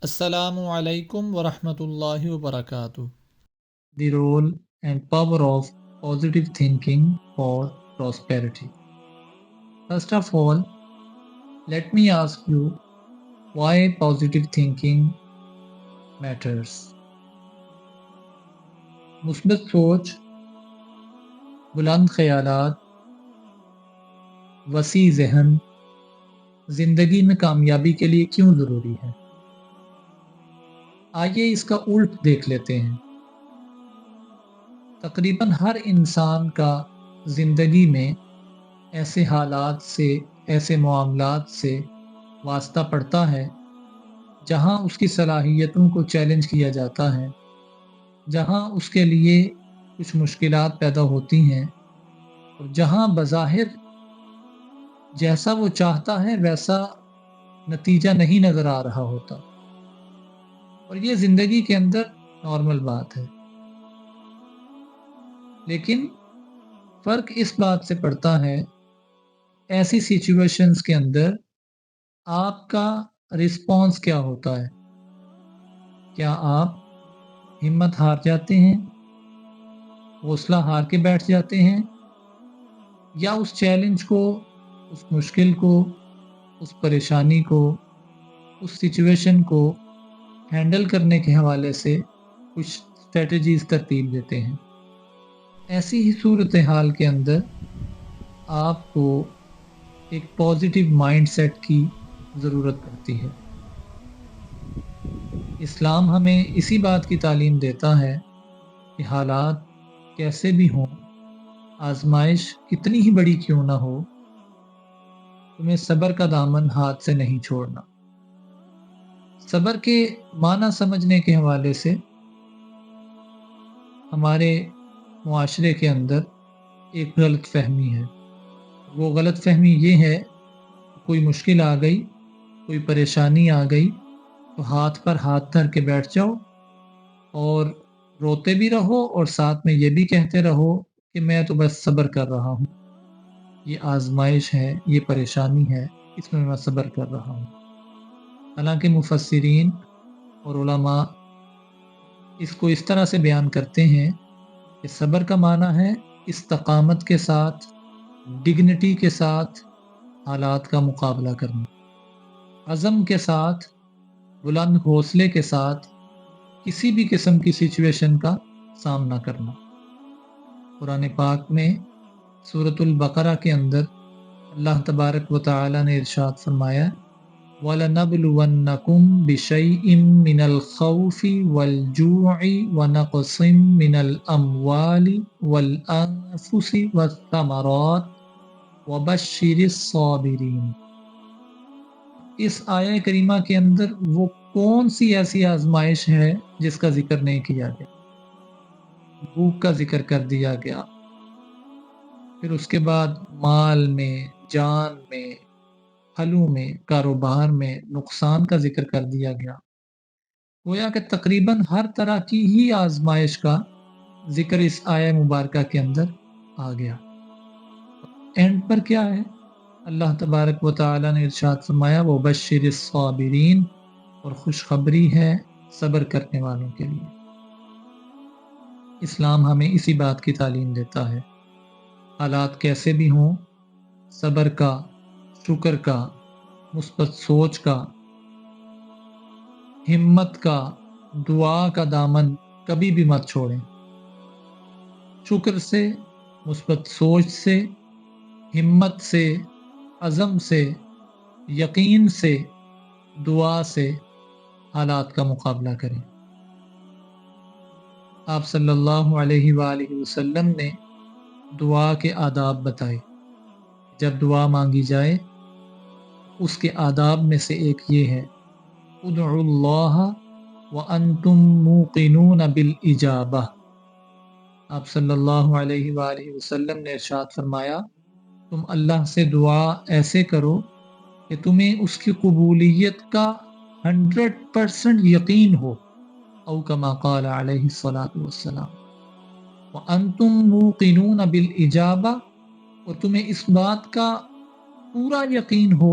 السلام علیکم ورحمۃ اللہ وبرکاتہ۔ The role and power of positive thinking for prosperity. First of all, let me ask you why positive thinking matters. مثبت سوچ، بلند خیالات، وسیع ذہن زندگی میں کامیابی کے لیے کیوں ضروری ہے؟ آئیے اس کا الٹ دیکھ لیتے ہیں۔ تقریباً ہر انسان کا زندگی میں ایسے حالات سے، ایسے معاملات سے واسطہ پڑتا ہے جہاں اس کی صلاحیتوں کو چیلنج کیا جاتا ہے، جہاں اس کے لیے کچھ مشکلات پیدا ہوتی ہیں، اور جہاں بظاہر جیسا وہ چاہتا ہے ویسا نتیجہ نہیں نظر آ رہا ہوتا، اور یہ زندگی کے اندر نارمل بات ہے۔ لیکن فرق اس بات سے پڑتا ہے ایسی سچویشنز کے اندر آپ کا رسپانس کیا ہوتا ہے۔ کیا آپ ہمت ہار جاتے ہیں، حوصلہ ہار کے بیٹھ جاتے ہیں، یا اس چیلنج کو، اس مشکل کو، اس پریشانی کو، اس سچویشن کو ہینڈل کرنے کے حوالے سے کچھ اسٹریٹجیز ترتیب دیتے ہیں؟ ایسی ہی صورتحال کے اندر آپ کو ایک پازیٹیو مائنڈ سیٹ کی ضرورت پڑتی ہے۔ اسلام ہمیں اسی بات کی تعلیم دیتا ہے کہ حالات کیسے بھی ہوں، آزمائش کتنی ہی بڑی کیوں نہ ہو، تمہیں صبر کا دامن ہاتھ سے نہیں چھوڑنا۔ صبر کے معنی سمجھنے کے حوالے سے ہمارے معاشرے کے اندر ایک غلط فہمی ہے۔ وہ غلط فہمی یہ ہے کہ کوئی مشکل آ گئی، کوئی پریشانی آ گئی تو ہاتھ پر ہاتھ دھر کے بیٹھ جاؤ اور روتے بھی رہو اور ساتھ میں یہ بھی کہتے رہو کہ میں تو بس صبر کر رہا ہوں، یہ آزمائش ہے، یہ پریشانی ہے، اس میں میں صبر کر رہا ہوں۔ حالانکہ مفسرین اور علماء اس کو اس طرح سے بیان کرتے ہیں کہ صبر کا معنی ہے استقامت کے ساتھ، ڈگنیٹی کے ساتھ حالات کا مقابلہ کرنا، عزم کے ساتھ، بلند حوصلے کے ساتھ کسی بھی قسم کی سچویشن کا سامنا کرنا۔ قرآن پاک میں سورۃ البقرہ کے اندر اللہ تبارک و تعالی نے ارشاد فرمایا وَلَنَبْلُوَنَّكُمْ بِشَيْءٍ مِّنَ الْخَوْفِ وَالْجُوعِ وَنَقْصٍ مِّنَ الْأَمْوَالِ وَالْأَنفُسِ وَالثَّمَرَاتِ وَبَشِّرِ الصَّابِرِينَ۔ اس آیہ کریمہ کے اندر وہ کون سی ایسی آزمائش ہے جس کا ذکر نہیں کیا گیا؟ بھوک کا ذکر کر دیا گیا، پھر اس کے بعد مال میں، جان میں، پھلوں میں، کاروبار میں نقصان کا ذکر کر دیا گیا۔ گویا کہ تقریباً ہر طرح کی ہی آزمائش کا ذکر اس آیہ مبارکہ کے اندر آ گیا۔ اینڈ پر کیا ہے؟ اللہ تبارک و تعالی نے ارشاد فرمایا وَبَشِّرِ الصَّابِرِينَ، اور خوشخبری ہے صبر کرنے والوں کے لیے۔ اسلام ہمیں اسی بات کی تعلیم دیتا ہے، حالات کیسے بھی ہوں، صبر کا، شکر کا، مثبت سوچ کا، ہمت کا، دعا کا دامن کبھی بھی مت چھوڑیں۔ شکر سے، مثبت سوچ سے، ہمت سے، عزم سے، یقین سے، دعا سے حالات کا مقابلہ کریں۔ آپ صلی اللہ علیہ وآلہ وسلم نے دعا کے آداب بتائے۔ جب دعا مانگی جائے اس کے آداب میں سے ایک یہ ہے ادعوا اللہ وانتم موقنون بالاجابہ۔ آپ صلی اللہ علیہ وآلہ وسلم نے ارشاد فرمایا تم اللہ سے دعا ایسے کرو کہ تمہیں اس کی قبولیت کا 100% یقین ہو، او کما قال علیہ الصلاۃ والسلام، وانتم موقنون بالاجابہ، اور تمہیں اس بات کا پورا یقین ہو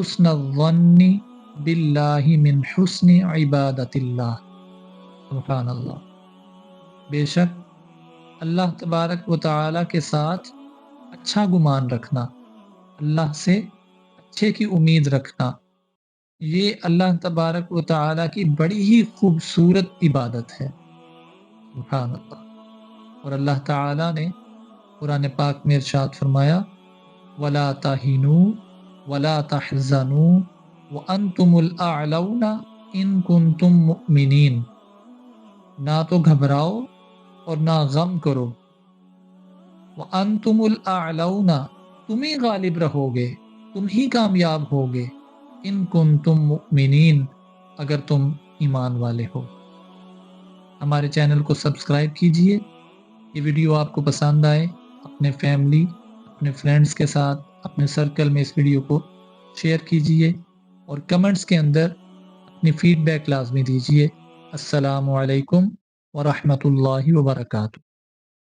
حسن الظن باللہ من حسن عبادت اللہ۔ سبحان اللہ۔ بے شک اللہ تبارک و تعالی کے ساتھ اچھا گمان رکھنا، اللہ سے اچھے کی امید رکھنا، یہ اللہ تبارک و تعالی کی بڑی ہی خوبصورت عبادت ہے۔ سبحان اللہ۔ اور اللہ تعالی نے قرآن پاک میں ارشاد فرمایا وَلَا تَهِنُوا وَلَا تَحْزَنُوا وَأَنْتُمُ الْأَعْلَوْنَ إِن كُنتُم مُؤْمِنِينَ، نہ تو گھبراؤ اور نہ غم کرو، وَأَنْتُمُ الْأَعْلَوْنَ، تم ہی غالب رہو گے، تم ہی کامیاب ہوگے، ان کنتم مؤمنین، اگر تم ایمان والے ہو۔ ہمارے چینل کو سبسکرائب کیجئے۔ یہ ویڈیو آپ کو پسند آئے اپنے فیملی، اپنے فرینڈز کے ساتھ، اپنے سرکل میں اس ویڈیو کو شیئر کیجئے اور کمنٹس کے اندر اپنی فیڈ بیک لازمی دیجئے۔ السلام علیکم ورحمۃ اللہ وبرکاتہ۔